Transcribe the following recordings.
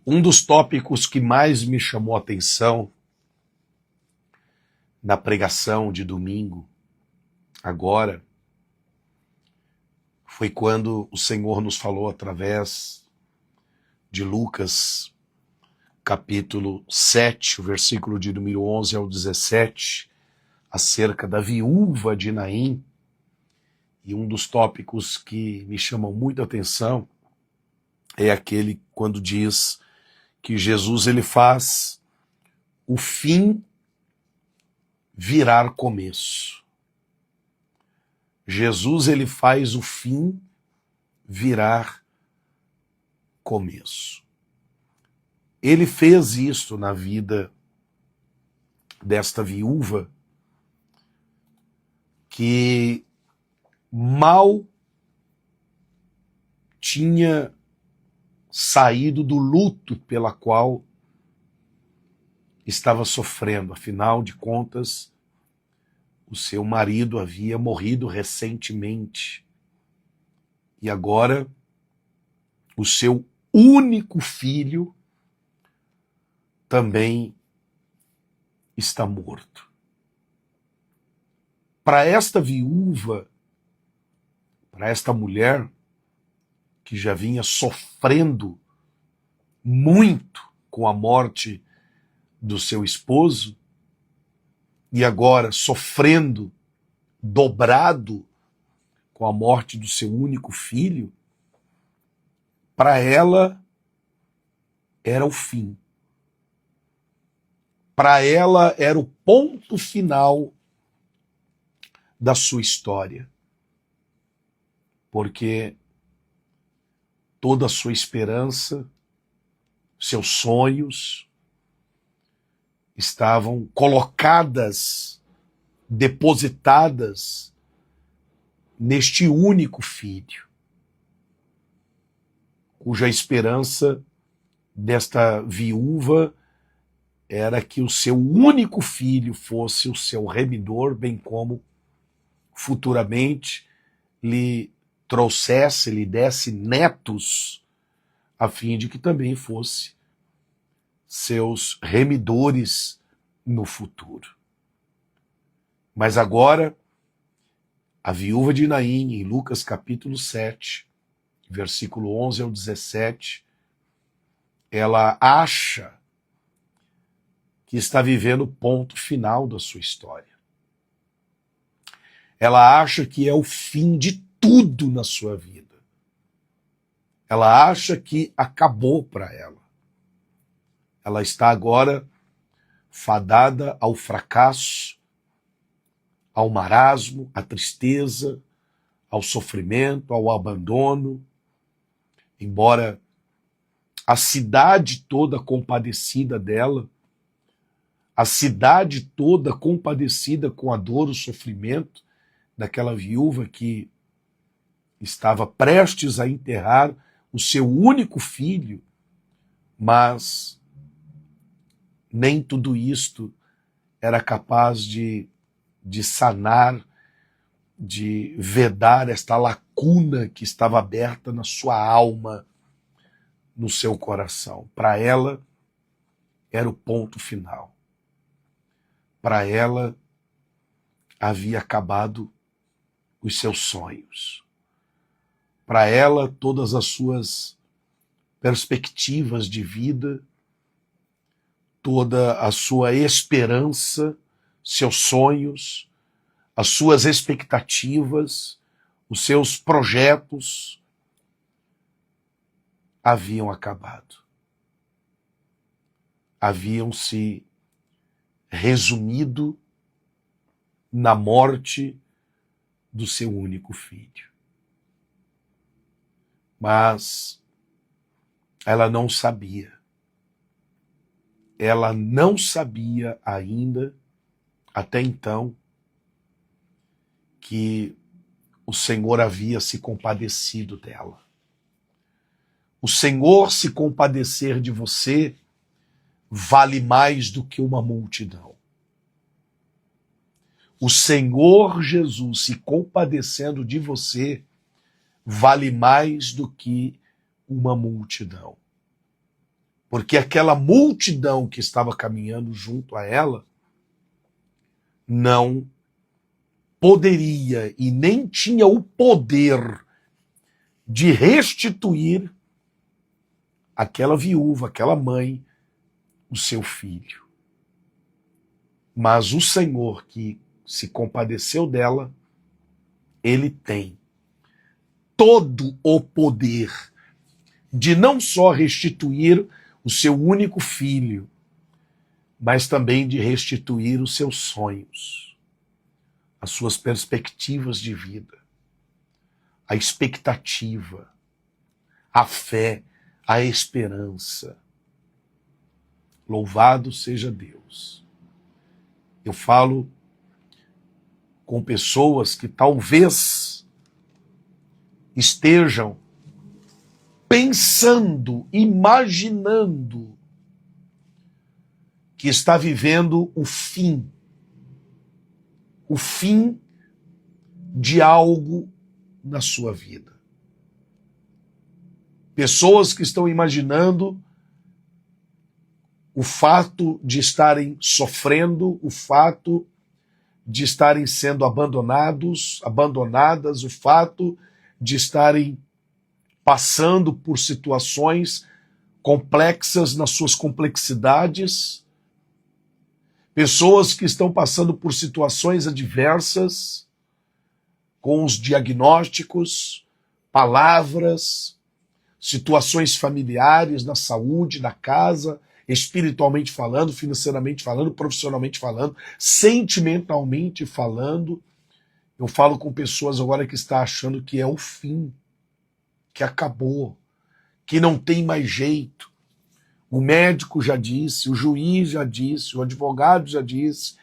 Um dos tópicos que mais me chamou a atenção na pregação de domingo, agora, foi quando o Senhor nos falou através de Lucas, capítulo 7, o versículo de número 11 ao 17, acerca da viúva de Naim. E um dos tópicos que me chamam muito a atenção é aquele quando diz que Jesus ele faz o fim virar começo. Jesus ele faz o fim virar começo. Ele fez isso na vida desta viúva que mal tinha saído do luto pela qual estava sofrendo. Afinal de contas, o seu marido havia morrido recentemente. E agora, o seu único filho também está morto. Para esta viúva, para esta mulher que já vinha sofrendo muito com a morte do seu esposo e agora sofrendo dobrado com a morte do seu único filho, para ela era o fim. Para ela era o ponto final da sua história. Porque toda a sua esperança, seus sonhos estavam colocadas, depositadas neste único filho, cuja esperança desta viúva era que o seu único filho fosse o seu remidor, bem como futuramente lhe trouxesse, lhe desse netos, a fim de que também fosse seus remidores no futuro. Mas agora, a viúva de Naim, em Lucas capítulo 7, versículo 11 ao 17, ela acha que está vivendo o ponto final da sua história. Ela acha que é o fim de tudo na sua vida. Ela acha que acabou para ela. Ela está agora fadada ao fracasso, ao marasmo, à tristeza, ao sofrimento, ao abandono. Embora a cidade toda compadecida dela, a cidade toda compadecida com a dor, o sofrimento daquela viúva que estava prestes a enterrar o seu único filho, mas nem tudo isto era capaz de sanar, de vedar esta lacuna que estava aberta na sua alma, no seu coração. Para ela, era o ponto final. Para ela, havia acabado os seus sonhos. Para ela, todas as suas perspectivas de vida, toda a sua esperança, seus sonhos, as suas expectativas, os seus projetos haviam acabado. Haviam se resumido na morte do seu único filho. Mas ela não sabia. Ela não sabia ainda, até então, que o Senhor havia se compadecido dela. O Senhor se compadecer de você vale mais do que uma multidão. O Senhor Jesus se compadecendo de você vale mais do que uma multidão. porque aquela multidão que estava caminhando junto a ela não poderia e nem tinha o poder de restituir aquela viúva, aquela mãe, o seu filho. Mas o Senhor que se compadeceu dela, ele tem todo o poder de não só restituir o seu único filho, mas também de restituir os seus sonhos, as suas perspectivas de vida, a expectativa, a fé, a esperança. Louvado seja Deus. Eu falo com pessoas que talvez estejam pensando, imaginando que está vivendo o fim de algo na sua vida. Pessoas que estão imaginando o fato de estarem sofrendo, o fato de estarem sendo abandonadas, o fato de estarem passando por situações complexas nas suas complexidades, pessoas que estão passando por situações adversas, com os diagnósticos, palavras, situações familiares, na saúde, na casa, espiritualmente falando, financeiramente falando, profissionalmente falando, sentimentalmente falando. Eu falo com pessoas agora que estão achando que é o fim, que acabou, que não tem mais jeito. O médico já disse, o juiz já disse, o advogado já disse,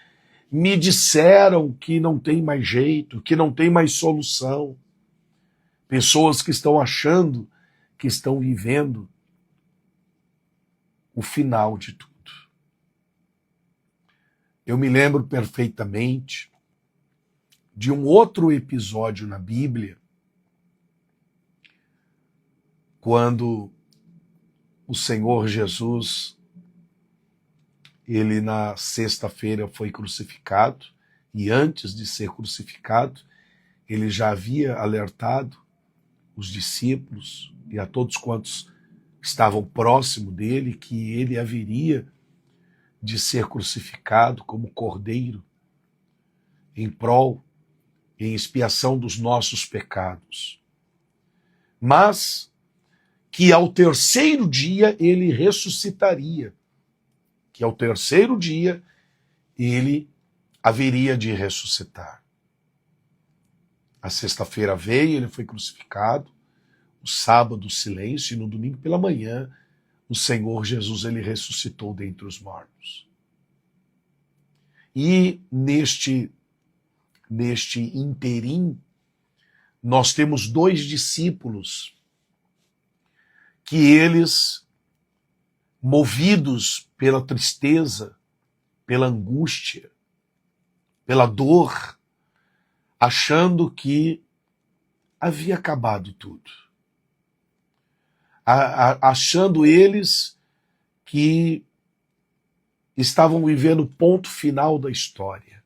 me disseram que não tem mais jeito, que não tem mais solução. Pessoas que estão achando que estão vivendo o final de tudo. Eu me lembro perfeitamente de um outro episódio na Bíblia, quando o Senhor Jesus, ele na sexta-feira foi crucificado, e antes de ser crucificado, ele já havia alertado os discípulos e a todos quantos estavam próximo dele que ele haveria de ser crucificado como cordeiro em prol, em expiação dos nossos pecados. Mas que ao terceiro dia ele ressuscitaria, que ao terceiro dia ele haveria de ressuscitar. A sexta-feira veio, ele foi crucificado, o sábado silêncio, e no domingo pela manhã o Senhor Jesus ele ressuscitou dentre os mortos. E neste interim nós temos dois discípulos que eles, movidos pela tristeza, pela angústia, pela dor, achando que havia acabado tudo. Achando eles que estavam vivendo o ponto final da história,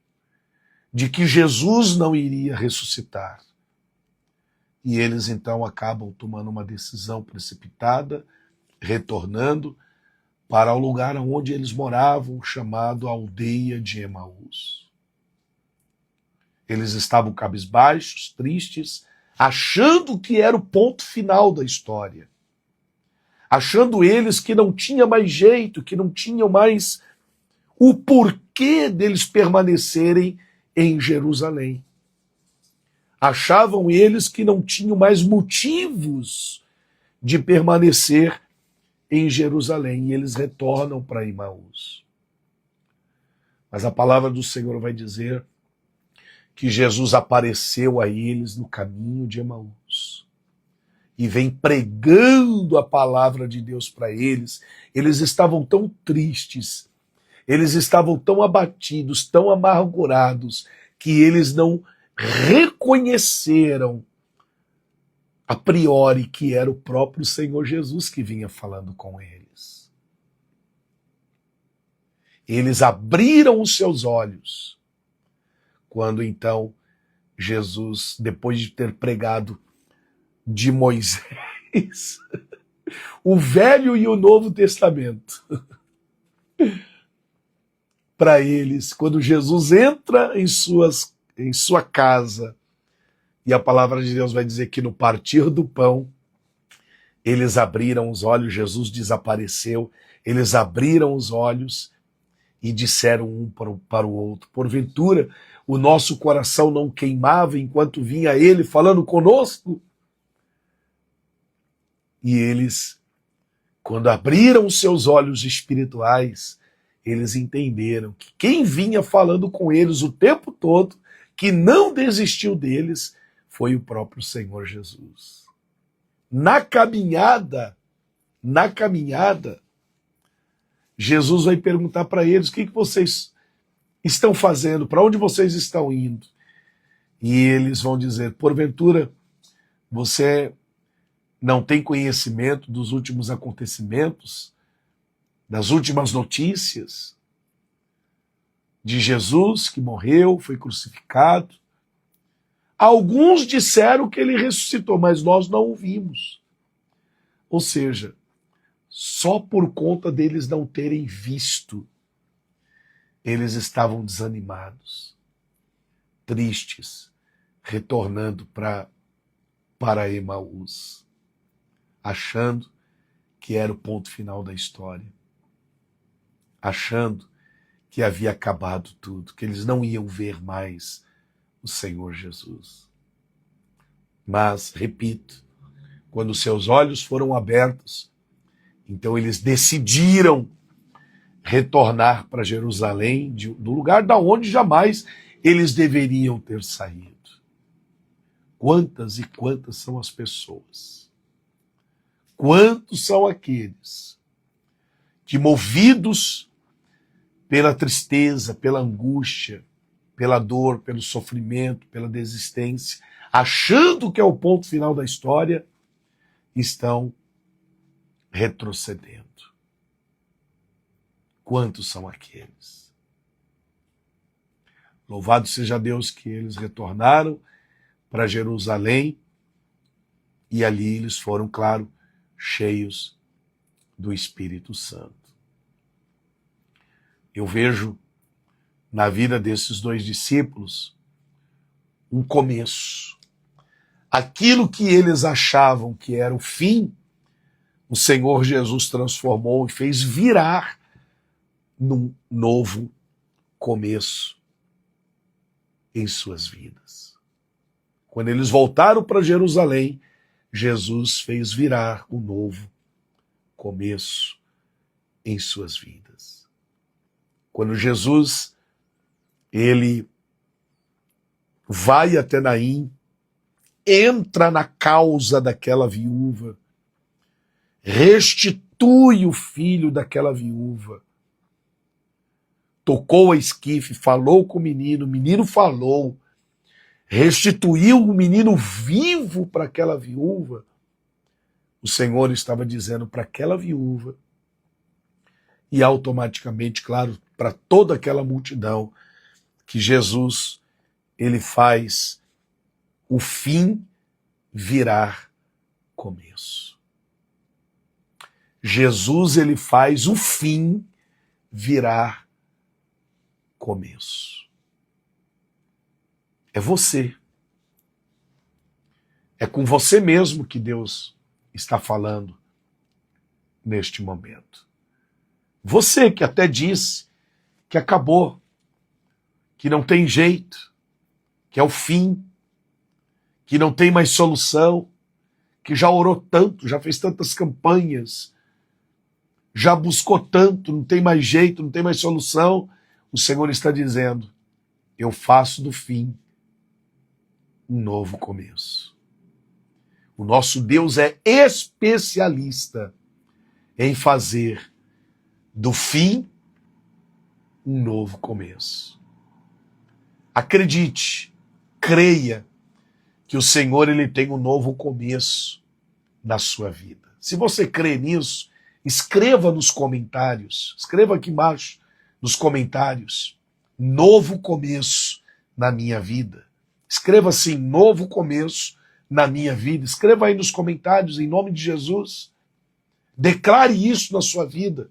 de que Jesus não iria ressuscitar. E eles então acabam tomando uma decisão precipitada, retornando para o lugar onde eles moravam, chamado Aldeia de Emaús. Eles estavam cabisbaixos, tristes, achando que era o ponto final da história. Achando eles que não tinha mais jeito, que não tinham mais o porquê deles permanecerem em Jerusalém. Achavam eles que não tinham mais motivos de permanecer em Jerusalém, e eles retornam para Emaús. Mas a palavra do Senhor vai dizer que Jesus apareceu a eles no caminho de Emaús e vem pregando a palavra de Deus para eles. Eles estavam tão tristes, eles estavam tão abatidos, tão amargurados, que eles não reconheceram a priori que era o próprio Senhor Jesus que vinha falando com eles. Eles abriram os seus olhos. Quando então Jesus, depois de ter pregado de Moisés, o Velho e o Novo Testamento, para eles, quando Jesus entra em sua casa, e a palavra de Deus vai dizer que no partir do pão, eles abriram os olhos, Jesus desapareceu, eles abriram os olhos e disseram um para o outro: porventura o nosso coração não queimava enquanto vinha ele falando conosco? E eles, quando abriram os seus olhos espirituais, eles entenderam que quem vinha falando com eles o tempo todo, que não desistiu deles, foi o próprio Senhor Jesus. Na caminhada, Jesus vai perguntar para eles: o que vocês estão fazendo? Para onde vocês estão indo? E eles vão dizer: porventura, você não tem conhecimento dos últimos acontecimentos, das últimas notícias de Jesus que morreu, foi crucificado? Alguns disseram que ele ressuscitou, mas nós não o vimos. Ou seja, só por conta deles não terem visto, eles estavam desanimados, tristes, retornando para Emaús, achando que era o ponto final da história, achando que havia acabado tudo, que eles não iam ver mais o Senhor Jesus. Mas, repito, quando seus olhos foram abertos, então eles decidiram retornar para Jerusalém, do lugar da onde jamais eles deveriam ter saído. Quantas e quantas são as pessoas? Quantos são aqueles que, movidos pela tristeza, pela angústia, pela dor, pelo sofrimento, pela desistência, achando que é o ponto final da história, estão retrocedendo? Quantos são aqueles? Louvado seja Deus que eles retornaram para Jerusalém e ali eles foram, claro, cheios do Espírito Santo. Eu vejo na vida desses dois discípulos um começo. Aquilo que eles achavam que era o fim, o Senhor Jesus transformou e fez virar num novo começo em suas vidas. Quando eles voltaram para Jerusalém, Jesus fez virar um novo começo em suas vidas. Quando Jesus, ele vai até Naim, entra na causa daquela viúva, restitui o filho daquela viúva, tocou a esquife, falou com o menino falou, restituiu o menino vivo para aquela viúva. O Senhor estava dizendo para aquela viúva, e automaticamente, claro, para toda aquela multidão, que Jesus, ele faz o fim virar começo. Jesus, ele faz o fim virar começo. É você. É com você mesmo que Deus está falando neste momento. Você que até disse que acabou, que não tem jeito, que é o fim, que não tem mais solução, que já orou tanto, já fez tantas campanhas, já buscou tanto, não tem mais jeito, não tem mais solução. O Senhor está dizendo: eu faço do fim um novo começo. O nosso Deus é especialista em fazer do fim um novo começo. Acredite, creia que o Senhor, ele tem um novo começo na sua vida. Se você crê nisso, escreva nos comentários, escreva aqui embaixo nos comentários, novo começo na minha vida. Escreva assim, novo começo na minha vida. Escreva aí nos comentários, em nome de Jesus. Declare isso na sua vida.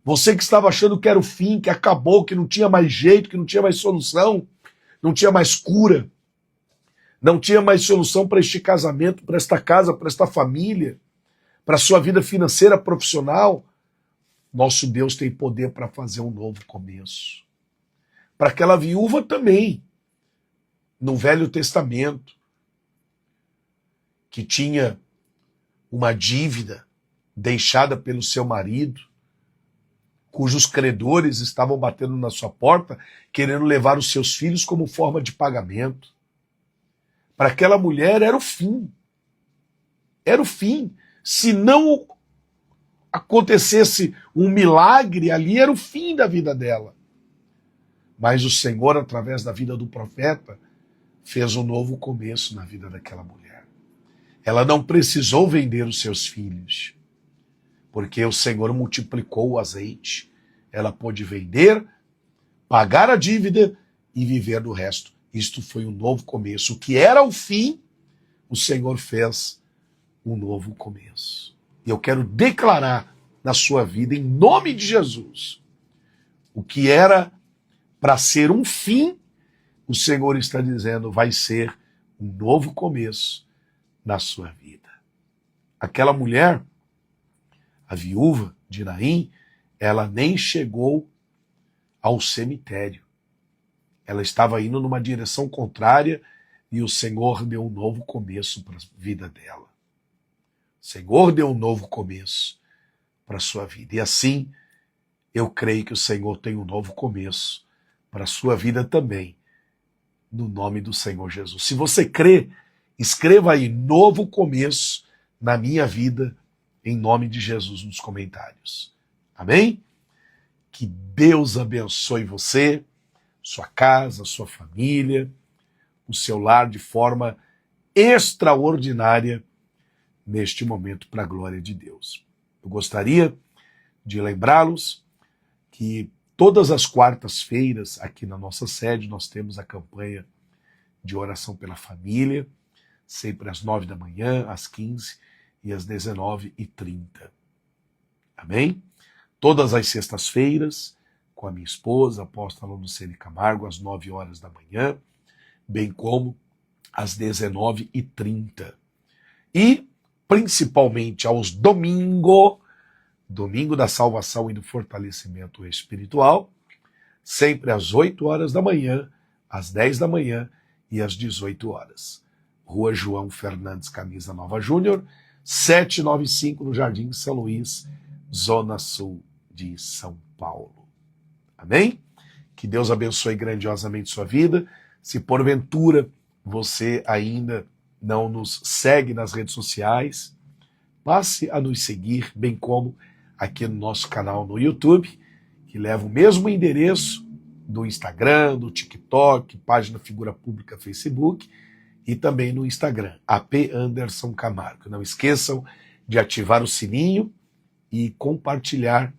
Você que estava achando que era o fim, que acabou, que não tinha mais jeito, que não tinha mais solução, não tinha mais cura, não tinha mais solução para este casamento, para esta casa, para esta família, para a sua vida financeira, profissional. Nosso Deus tem poder para fazer um novo começo. Para aquela viúva também, no Velho Testamento, que tinha uma dívida deixada pelo seu marido, cujos credores estavam batendo na sua porta, querendo levar os seus filhos como forma de pagamento. Para aquela mulher era o fim. Era o fim. Se não acontecesse um milagre ali, era o fim da vida dela. Mas o Senhor, através da vida do profeta, fez um novo começo na vida daquela mulher. Ela não precisou vender os seus filhos, porque o Senhor multiplicou o azeite. Ela pôde vender, pagar a dívida e viver do resto. Isto foi um novo começo. O que era o fim, o Senhor fez um novo começo. E eu quero declarar na sua vida, em nome de Jesus, o que era para ser um fim, o Senhor está dizendo, vai ser um novo começo na sua vida. Aquela mulher, a viúva de Naim, ela nem chegou ao cemitério. Ela estava indo numa direção contrária e o Senhor deu um novo começo para a vida dela. O Senhor deu um novo começo para a sua vida. E assim, eu creio que o Senhor tem um novo começo para a sua vida também, no nome do Senhor Jesus. Se você crê, escreva aí, novo começo na minha vida, em nome de Jesus, nos comentários. Amém? Que Deus abençoe você, sua casa, sua família, o seu lar de forma extraordinária neste momento para a glória de Deus. Eu gostaria de lembrá-los que todas as quartas-feiras aqui na nossa sede nós temos a campanha de oração pela família, sempre às 9 da manhã, às 15 e às 19h30. Amém? Todas as sextas-feiras, com a minha esposa, a apóstola Lucene Camargo, às 9 horas da manhã, bem como às 19h30. E, principalmente aos domingo da salvação e do fortalecimento espiritual, sempre às 8 horas da manhã, às 10 da manhã e às 18 horas. Rua João Fernandes, Camisa Nova Júnior, 795, no Jardim São Luís, Zona Sul de São Paulo. Amém? Que Deus abençoe grandiosamente sua vida. Se porventura você ainda não nos segue nas redes sociais, passe a nos seguir, bem como aqui no nosso canal no YouTube, que leva o mesmo endereço do Instagram, do TikTok, página Figura Pública Facebook, e também no Instagram, AP Anderson Camargo. Não esqueçam de ativar o sininho e compartilhar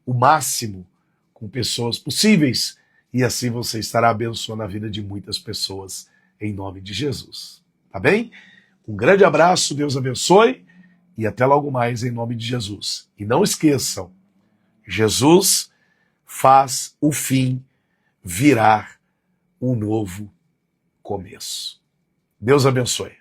o máximo com pessoas possíveis, e assim você estará abençoando a vida de muitas pessoas, em nome de Jesus. Tá bem? Um grande abraço, Deus abençoe, e até logo mais em nome de Jesus. E não esqueçam, Jesus faz o fim virar um novo começo. Deus abençoe.